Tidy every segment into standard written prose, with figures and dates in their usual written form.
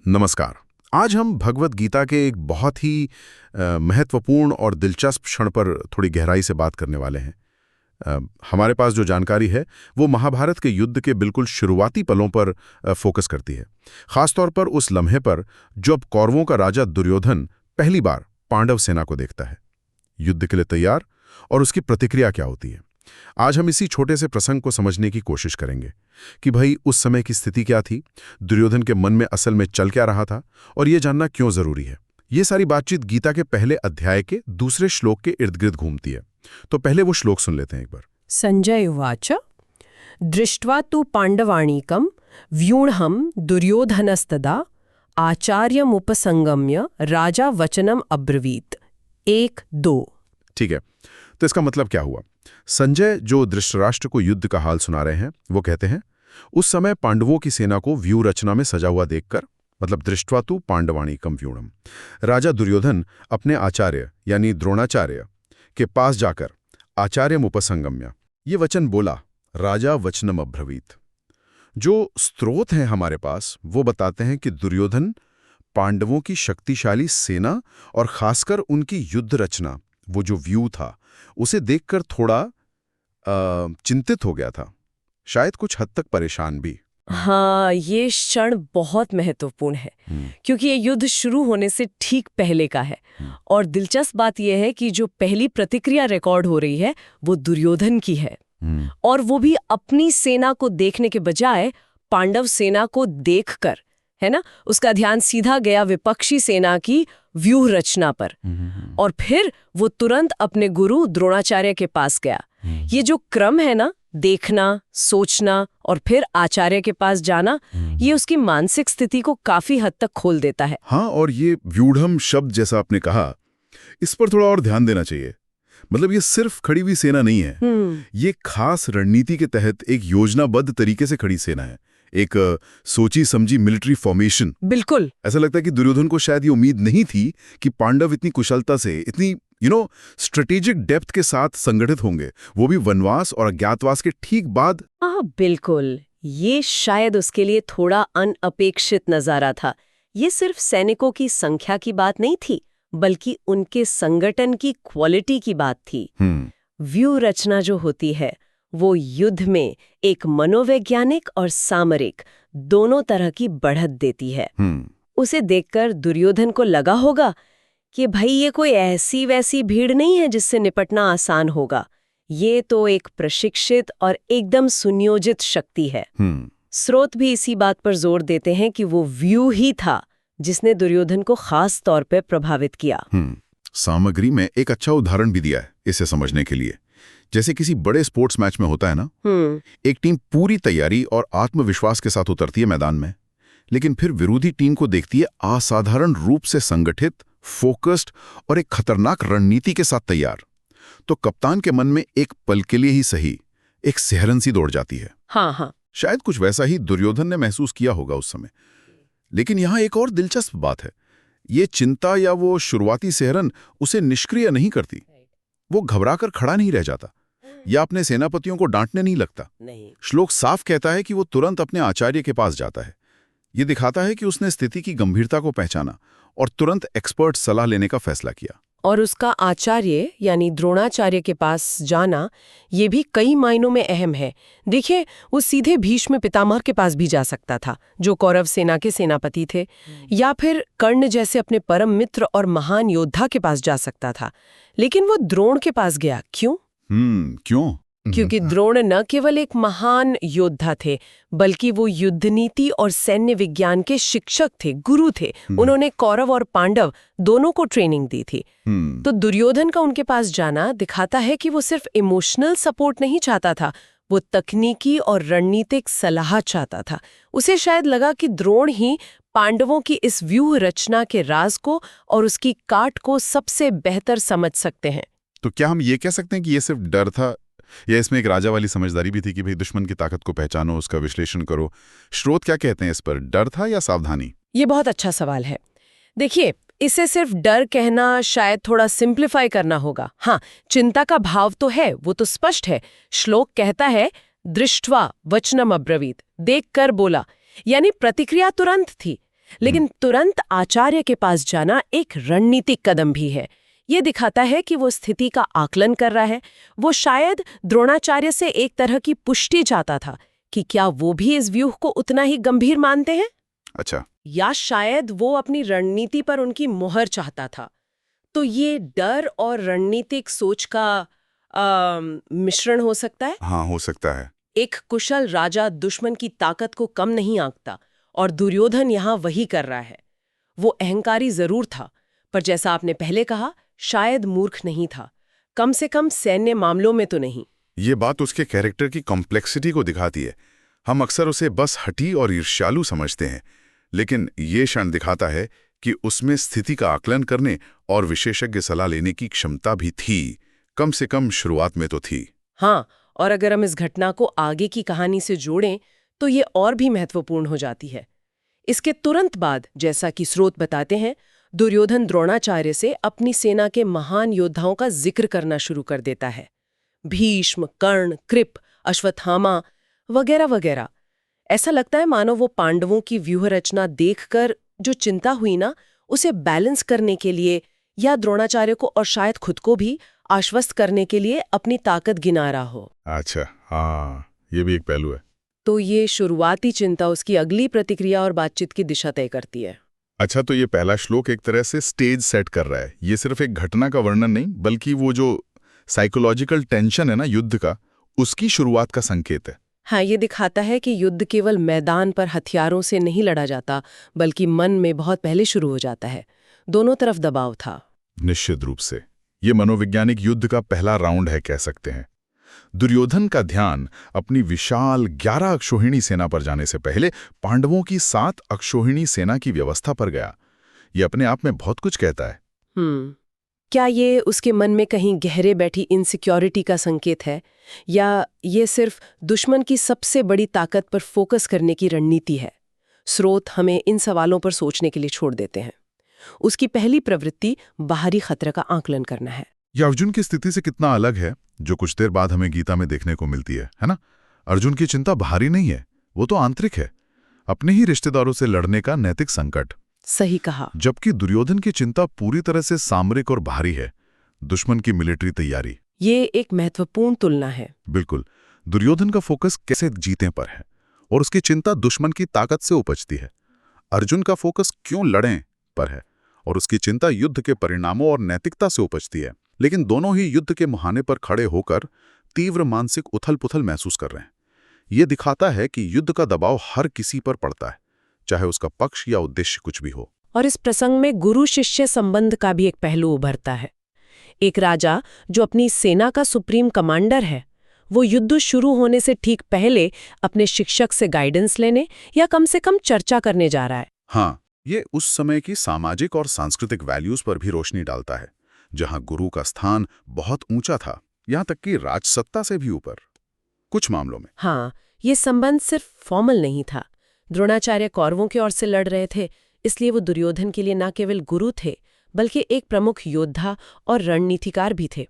नमस्कार। आज हम भगवत गीता के एक बहुत ही महत्वपूर्ण और दिलचस्प क्षण पर थोड़ी गहराई से बात करने वाले हैं। हमारे पास जो जानकारी है वो महाभारत के युद्ध के बिल्कुल शुरुआती पलों पर फोकस करती है। खासतौर पर उस लम्हे पर जब कौरवों का राजा दुर्योधन पहली बार पांडव सेना को देखता है, युद्ध के लिए तैयार, और उसकी प्रतिक्रिया क्या होती है। आज हम इसी छोटे से प्रसंग को समझने की कोशिश करेंगे कि भाई उस समय की स्थिति क्या थी, दुर्योधन के मन में असल में चल क्या रहा था, और ये जानना क्यों जरूरी है। ये सारी बातचीत गीता के पहले अध्याय के दूसरे श्लोक के इर्द गिर्द घूमती है। तो पहले वो श्लोक सुन लेते हैं एक बार। संजय उवाच दृष्ट्वा तु पाण्डवानीकं व्यूढ़ं दुर्योधनस्तदा आचार्यमुपसंगम्य राजा वचनम अब्रवीत 1-2। ठीक है, तो इसका मतलब क्या हुआ। संजय जो धृतराष्ट्र को युद्ध का हाल सुना रहे हैं, वो कहते हैं उस समय पांडवों की सेना को व्यूह रचना में सजा हुआ देखकर, मतलब दृष्ट्वा तु पांडवानीकं व्यूढ़म, राजा दुर्योधन अपने आचार्य यानी द्रोणाचार्य के पास जाकर आचार्यमुपसंगम्य ये वचन बोला, राजा वचनम अब्रवीत। जो स्रोत हैं हमारे पास वो बताते हैं कि दुर्योधन पांडवों की शक्तिशाली सेना और खासकर उनकी युद्ध रचना, वो जो व्यू था, उसे देखकर थोड़ा चिंतित हो गया था, शायद कुछ हद तक परेशान भी। हाँ, ये क्षण बहुत महत्वपूर्ण है क्योंकि ये युद्ध शुरू होने से ठीक पहले का है। और दिलचस्प बात यह है कि जो पहली प्रतिक्रिया रिकॉर्ड हो रही है वो दुर्योधन की है, और वो भी अपनी सेना को देखने के बजाय पांडव सेना को देखकर, है ना। उसका ध्यान सीधा गया विपक्षी सेना की व्यूह रचना पर, और फिर वो तुरंत अपने गुरु द्रोणाचार्य के पास गया। ये जो क्रम है ना, देखना, सोचना और फिर आचार्य के पास जाना, ये उसकी मानसिक स्थिति को काफी हद तक खोल देता है। हाँ, और ये व्यूढ़म शब्द जैसा आपने कहा, इस पर थोड़ा और ध्यान देना चाहिए। मतलब ये सिर्फ खड़ी हुई सेना नहीं है, ये खास रणनीति के तहत एक योजनाबद्ध तरीके से खड़ी सेना है, एक सोची समझी मिलिट्री फॉर्मेशन। बिल्कुल ऐसा लगता है कि दुर्योधन को शायद ये उम्मीद नहीं थी कि पांडव इतनी कुशलता से, इतनी स्ट्रेटेजिक डेप्थ के साथ संगठित होंगे, वो भी वनवास और अज्ञातवास के ठीक बाद। हाँ बिल्कुल, ये शायद उसके लिए थोड़ा अनअपेक्षित नजारा था। ये सिर्फ सैनिकों की संख्या की बात नहीं थी, बल्कि उनके संगठन की क्वालिटी की बात थी। व्यू रचना जो होती है वो युद्ध में एक मनोवैज्ञानिक और सामरिक दोनों तरह की बढ़त देती है। उसे देखकर दुर्योधन को लगा होगा कि भाई ये कोई ऐसी वैसी भीड़ नहीं है जिससे निपटना आसान होगा, ये तो एक प्रशिक्षित और एकदम सुनियोजित शक्ति है। स्रोत भी इसी बात पर जोर देते हैं कि वो व्यू ही था जिसने दुर्योधन को खास तौर पे प्रभावित किया। सामग्री में एक अच्छा उदाहरण भी दिया है इसे समझने के लिए। जैसे किसी बड़े स्पोर्ट्स मैच में होता है ना, एक टीम पूरी तैयारी और आत्मविश्वास के साथ उतरती है मैदान में, लेकिन फिर विरोधी टीम को देखती है असाधारण रूप से संगठित, फोकस्ड और एक खतरनाक रणनीति के साथ तैयार। तो कप्तान के मन में एक पल के लिए ही सही एक सिहरन सी दौड़ जाती है। हाँ। शायद कुछ वैसा ही दुर्योधन ने महसूस किया होगा उस समय। लेकिन यहाँ एक और दिलचस्प बात है, ये चिंता या वो शुरुआती सिहरन उसे निष्क्रिय नहीं करती। वो घबराकर खड़ा नहीं रह जाता या अपने सेनापतियों को डांटने नहीं लगता। श्लोक साफ कहता है कि वो तुरंत अपने आचार्य के पास जाता है। ये दिखाता है कि उसने स्थिति की गंभीरता को पहचाना और तुरंत एक्सपर्ट सलाह लेने का फैसला किया। और उसका आचार्य यानी द्रोणाचार्य के पास जाना ये भी कई मायनों में अहम है। देखिए, वो सीधे भीष्म पितामह के पास भी जा सकता था, जो कौरव सेना के सेनापति थे, या फिर कर्ण जैसे अपने परम मित्र और महान योद्धा के पास जा सकता था। लेकिन वो द्रोण के पास गया। क्यों? क्यों? क्योंकि द्रोण न केवल एक महान योद्धा थे, बल्कि वो युद्ध नीति और सैन्य विज्ञान के शिक्षक थे, गुरु थे। उन्होंने कौरव और पांडव दोनों को ट्रेनिंग दी थी। तो दुर्योधन का उनके पास जाना दिखाता है कि वो सिर्फ इमोशनल सपोर्ट नहीं चाहता था, वो तकनीकी और रणनीतिक सलाह चाहता था। उसे शायद लगा कि द्रोण ही पांडवों की इस व्यूह रचना के राज को और उसकी काट को सबसे बेहतर समझ सकते हैं। तो क्या हम ये कह सकते हैं कि ये सिर्फ डर था, या इसमें एक राजा वाली समझदारी भी थी कि भाई दुश्मन की ताकत को पहचानो, उसका विश्लेषण करो? स्रोत क्या कहते हैं इस पर, डर था या सावधानी? ये बहुत अच्छा सवाल है। देखिए, इसे सिर्फ डर कहना शायद थोड़ा सिंप्लीफाई करना होगा। हाँ, चिंता का भाव तो है, वो तो स्पष्ट है। श्लोक कहता है दृष्ट्वा वचनम अब्रवीत, देख कर बोला, यानी प्रतिक्रिया तुरंत थी। लेकिन तुरंत आचार्य के पास जाना एक रणनीतिक कदम भी है। ये दिखाता है कि वो स्थिति का आकलन कर रहा है। वो शायद द्रोणाचार्य से एक तरह की पुष्टि चाहता था कि क्या वो भी इस व्यूह को उतना ही गंभीर मानते हैं, अच्छा, या शायद वो अपनी रणनीति पर उनकी मोहर चाहता था। तो ये डर और रणनीतिक सोच का मिश्रण हो सकता है। हाँ, हो सकता है। एक कुशल राजा दुश्मन की ताकत को कम नहीं आंकता, और दुर्योधन यहाँ वही कर रहा है। वो अहंकारी जरूर था, पर जैसा आपने पहले कहा, शायद मूर्ख नहीं था, कम से कम सैन्य मामलों में तो नहीं। ये बात उसके कैरेक्टर की कॉम्प्लेक्सिटी को दिखाती है। हम अक्सर उसे बस हठी और ईर्ष्यालु समझते हैं, लेकिन ये क्षण दिखाता है कि उसमें स्थिति का आकलन करने और विशेषज्ञ सलाह लेने की क्षमता भी थी, कम से कम शुरुआत में तो थी। हाँ, और अगर हम इस घटना को आगे की कहानी से जोड़ें तो ये और भी महत्वपूर्ण हो जाती है। इसके तुरंत बाद, जैसा कि स्रोत बताते हैं, दुर्योधन द्रोणाचार्य से अपनी सेना के महान योद्धाओं का जिक्र करना शुरू कर देता है। भीष्म, कर्ण, कृप, अश्वत्थामा वगैरह वगैरह। ऐसा लगता है मानो वो पांडवों की व्यूह रचना देखकर जो चिंता हुई ना, उसे बैलेंस करने के लिए, या द्रोणाचार्य को और शायद खुद को भी आश्वस्त करने के लिए अपनी ताकत गिना रहा हो। अच्छा, हाँ, ये भी एक पहलू है। तो ये शुरुआती चिंता उसकी अगली प्रतिक्रिया और बातचीत की दिशा तय करती है। अच्छा, तो ये पहला श्लोक एक तरह से स्टेज सेट कर रहा है। ये सिर्फ एक घटना का वर्णन नहीं, बल्कि वो जो साइकोलॉजिकल टेंशन है ना युद्ध का, उसकी शुरुआत का संकेत है। हाँ, ये दिखाता है कि युद्ध केवल मैदान पर हथियारों से नहीं लड़ा जाता, बल्कि मन में बहुत पहले शुरू हो जाता है। दोनों तरफ दबाव था। निश्चित रूप से ये मनोवैज्ञानिक युद्ध का पहला राउंड है, कह सकते हैं। दुर्योधन का ध्यान अपनी विशाल 11 अक्षौहिणी सेना पर जाने से पहले पांडवों की 7 अक्षौहिणी सेना की व्यवस्था पर गया। ये अपने आप में बहुत कुछ कहता है। क्या ये उसके मन में कहीं गहरे बैठी इनसिक्योरिटी का संकेत है, या ये सिर्फ दुश्मन की सबसे बड़ी ताकत पर फोकस करने की रणनीति है? स्रोत हमें इन सवालों पर सोचने के लिए छोड़ देते हैं। उसकी पहली प्रवृत्ति बाहरी खतरे का आकलन करना है। यह अर्जुन की स्थिति से कितना अलग है, जो कुछ देर बाद हमें गीता में देखने को मिलती है ना? अर्जुन की चिंता बाहरी नहीं है, वो तो आंतरिक है, अपने ही रिश्तेदारों से लड़ने का नैतिक संकट। सही कहा। जबकि दुर्योधन की चिंता पूरी तरह से सामरिक और बाहरी है, दुश्मन की मिलिट्री तैयारी। ये एक महत्वपूर्ण तुलना है। बिल्कुल, दुर्योधन का फोकस कैसे जीते पर है, और उसकी चिंता दुश्मन की ताकत से उपजती है। अर्जुन का फोकस क्यों लड़ें पर है, और उसकी चिंता युद्ध के परिणामों और नैतिकता से उपजती है। लेकिन दोनों ही युद्ध के मुहाने पर खड़े होकर तीव्र मानसिक उथल-पुथल महसूस कर रहे हैं। यह दिखाता है कि युद्ध का दबाव हर किसी पर पड़ता है, चाहे उसका पक्ष या उद्देश्य कुछ भी हो। और इस प्रसंग में गुरु शिष्य संबंध का भी एक पहलू उभरता है। एक राजा जो अपनी सेना का सुप्रीम कमांडर है, वो युद्ध शुरू होने से ठीक पहले अपने शिक्षक से गाइडेंस लेने या कम से कम चर्चा करने जा रहा है। हाँ, ये उस समय की सामाजिक और सांस्कृतिक वैल्यूज पर भी रोशनी डालता है, जहां गुरु का स्थान बहुत ऊंचा था, यहां तक कि राजसत्ता से भी ऊपर कुछ मामलों में। हाँ, ये संबंध सिर्फ फॉर्मल नहीं था। द्रोणाचार्य कौरवों की ओर से लड़ रहे थे, इसलिए वो दुर्योधन के लिए न केवल गुरु थे, बल्कि एक प्रमुख योद्धा और रणनीतिकार भी थे।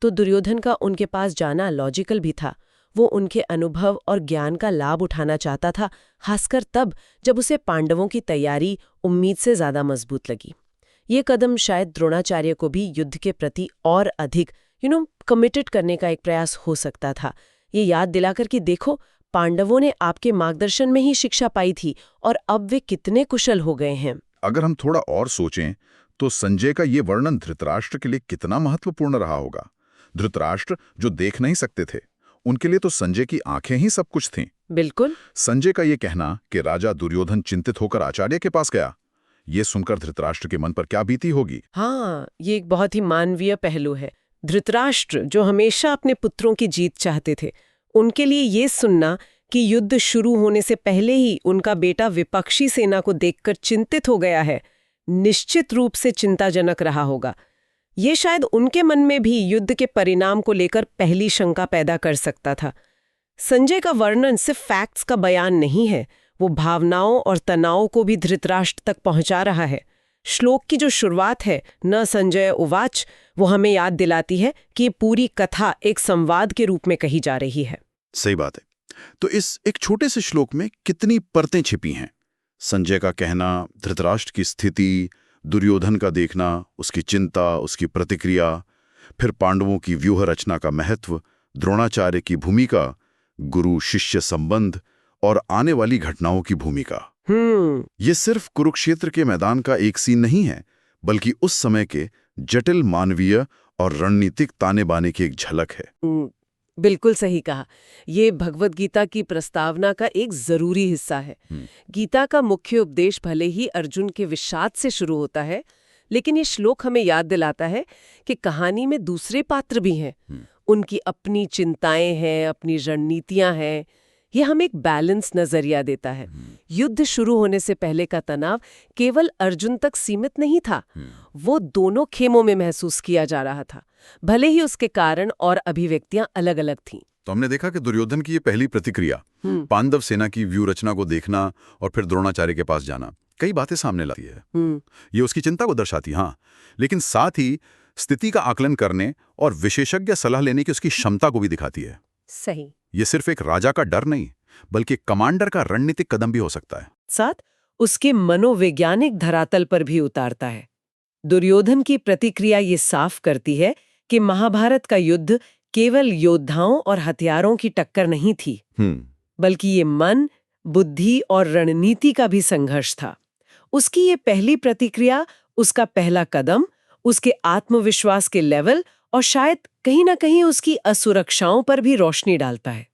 तो दुर्योधन का उनके पास जाना लॉजिकल भी था। वो उनके अनुभव और ज्ञान का लाभ उठाना चाहता था, खासकर तब जब उसे पांडवों की तैयारी उम्मीद से ज्यादा मजबूत लगी। ये कदम शायद द्रोणाचार्य को भी युद्ध के प्रति और अधिक कमिटेड करने का एक प्रयास हो सकता था। ये याद दिलाकर कि देखो, पांडवों ने आपके मार्गदर्शन में ही शिक्षा पाई थी और अब वे कितने कुशल हो गए हैं। अगर हम थोड़ा और सोचें तो संजय का ये वर्णन धृतराष्ट्र के लिए कितना महत्वपूर्ण रहा होगा। धृतराष्ट्र जो देख नहीं सकते थे, उनके लिए तो संजय की आंखें ही सब कुछ थीं। बिल्कुल। संजय का ये कहना कि राजा दुर्योधन चिंतित होकर आचार्य के पास गया, ये सुनकर धृतराष्ट्र के मन पर क्या बीती होगी। हाँ, ये एक बहुत ही मानवीय पहलू है। धृतराष्ट्र जो हमेशा अपने पुत्रों की जीत चाहते थे, उनके लिए ये सुनना कि युद्ध शुरू होने से पहले ही उनका बेटा विपक्षी सेना को देखकर चिंतित हो गया है, निश्चित रूप से चिंताजनक रहा होगा। ये शायद उनके मन में भी युद्ध के परिणाम को लेकर पहली शंका पैदा कर सकता था। संजय का वर्णन सिर्फ फैक्ट्स का बयान नहीं है, वो भावनाओं और तनाव को भी धृतराष्ट्र तक पहुंचा रहा है। श्लोक की जो शुरुआत है, न संजय उवाच, वो हमें याद दिलाती है कि ये पूरी कथा एक संवाद के रूप में कही जा रही है। सही बात है। तो इस एक छोटे से श्लोक में कितनी परतें छिपी हैं। संजय का कहना, धृतराष्ट्र की स्थिति, दुर्योधन का देखना, उसकी चिंता, उसकी प्रतिक्रिया, फिर पांडवों की व्यूह रचना का महत्व, द्रोणाचार्य की भूमिका, गुरु शिष्य संबंध और आने वाली घटनाओं की भूमिका। ये सिर्फ कुरुक्षेत्र के मैदान का एक सीन नहीं है, बल्कि उस समय के जटिल मानवीय और रणनीतिक ताने बाने की एक झलक है। बिल्कुल सही कहा। ये भगवद गीता की प्रस्तावना का एक जरूरी हिस्सा है। गीता का मुख्य उपदेश भले ही अर्जुन के विषाद से शुरू होता है, लेकिन ये श्लोक हमें याद दिलाता है कि कहानी में दूसरे पात्र भी हैं। उनकी अपनी चिंताएं हैं, अपनी रणनीतियां हैं। ये हमें एक बैलेंस नजरिया देता है। युद्ध शुरू होने से पहले का तनाव केवल अर्जुन तक सीमित नहीं था, वो दोनों खेमों में महसूस किया जा रहा था, भले ही उसके कारण और अभिव्यक्तियां अलग अलग थीं। तो हमने देखा कि दुर्योधन की ये पहली प्रतिक्रिया, पांडव सेना की व्यू रचना को देखना और फिर द्रोणाचार्य के पास जाना, कई बातें सामने लाती है। ये उसकी चिंता को दर्शाती, हाँ, लेकिन साथ ही स्थिति का आकलन करने और विशेषज्ञ सलाह लेने की उसकी क्षमता को भी दिखाती है। सही। ये सिर्फ एक राजा का डर नहीं, बल्कि कमांडर का रणनीतिक कदम भी हो सकता है। साथ उसके मनोवैज्ञानिक धरातल पर भी उतारता है। दुर्योधन की प्रतिक्रिया ये साफ करती है कि महाभारत का युद्ध केवल योद्धाओं और हथियारों की टक्कर नहीं थी, बल्कि ये मन, बुद्धि और रणनीति का भी संघर्ष था। उसकी ये पहली प्रतिक्रिया, उसका पहला कदम, उसके आत्मविश्वास के लेवल और शायद कहीं ना कहीं उसकी असुरक्षाओं पर भी रोशनी डालता है।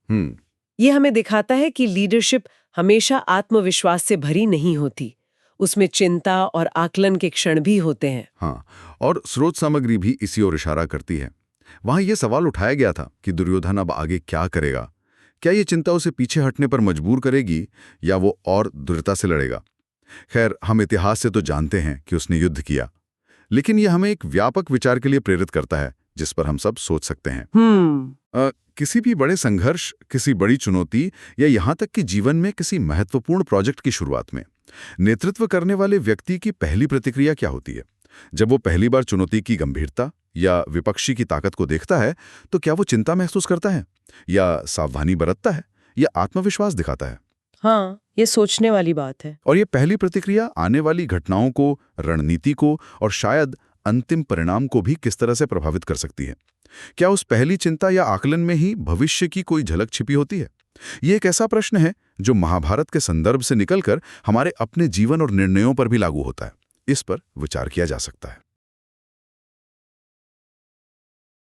ये हमें दिखाता है कि लीडरशिप हमेशा आत्मविश्वास से भरी नहीं होती, उसमें चिंता और आकलन के क्षण भी होते हैं। हाँ, और स्रोत सामग्री भी इसी ओर इशारा करती है। वहां यह सवाल उठाया गया था कि दुर्योधन अब आगे क्या करेगा। क्या ये चिंता उसे पीछे हटने पर मजबूर करेगी या वो और दृढ़ता से लड़ेगा? खैर, हम इतिहास से तो जानते हैं कि उसने युद्ध किया, लेकिन यह हमें एक व्यापक विचार के लिए प्रेरित करता है जिस पर हम सब सोच सकते हैं। किसी भी बड़े संघर्ष, किसी बड़ी चुनौती या यहाँ तक कि जीवन में किसी महत्वपूर्ण प्रोजेक्ट की शुरुआत में नेतृत्व करने वाले व्यक्ति की पहली प्रतिक्रिया क्या होती है? जब वो पहली बार चुनौती की गंभीरता या विपक्षी की ताकत को देखता है, तो क्या वो चिंता महसूस करता है या सावधानी बरतता है या आत्मविश्वास दिखाता है? हाँ, ये सोचने वाली बात है। और ये पहली प्रतिक्रिया आने वाली घटनाओं को, रणनीति को और शायद अंतिम परिणाम को भी किस तरह से प्रभावित कर सकती है? क्या उस पहली चिंता या आकलन में ही भविष्य की कोई झलक छिपी होती है? ये एक ऐसा प्रश्न है जो महाभारत के संदर्भ से निकलकर हमारे अपने जीवन और निर्णयों पर भी लागू होता है। इस पर विचार किया जा सकता है।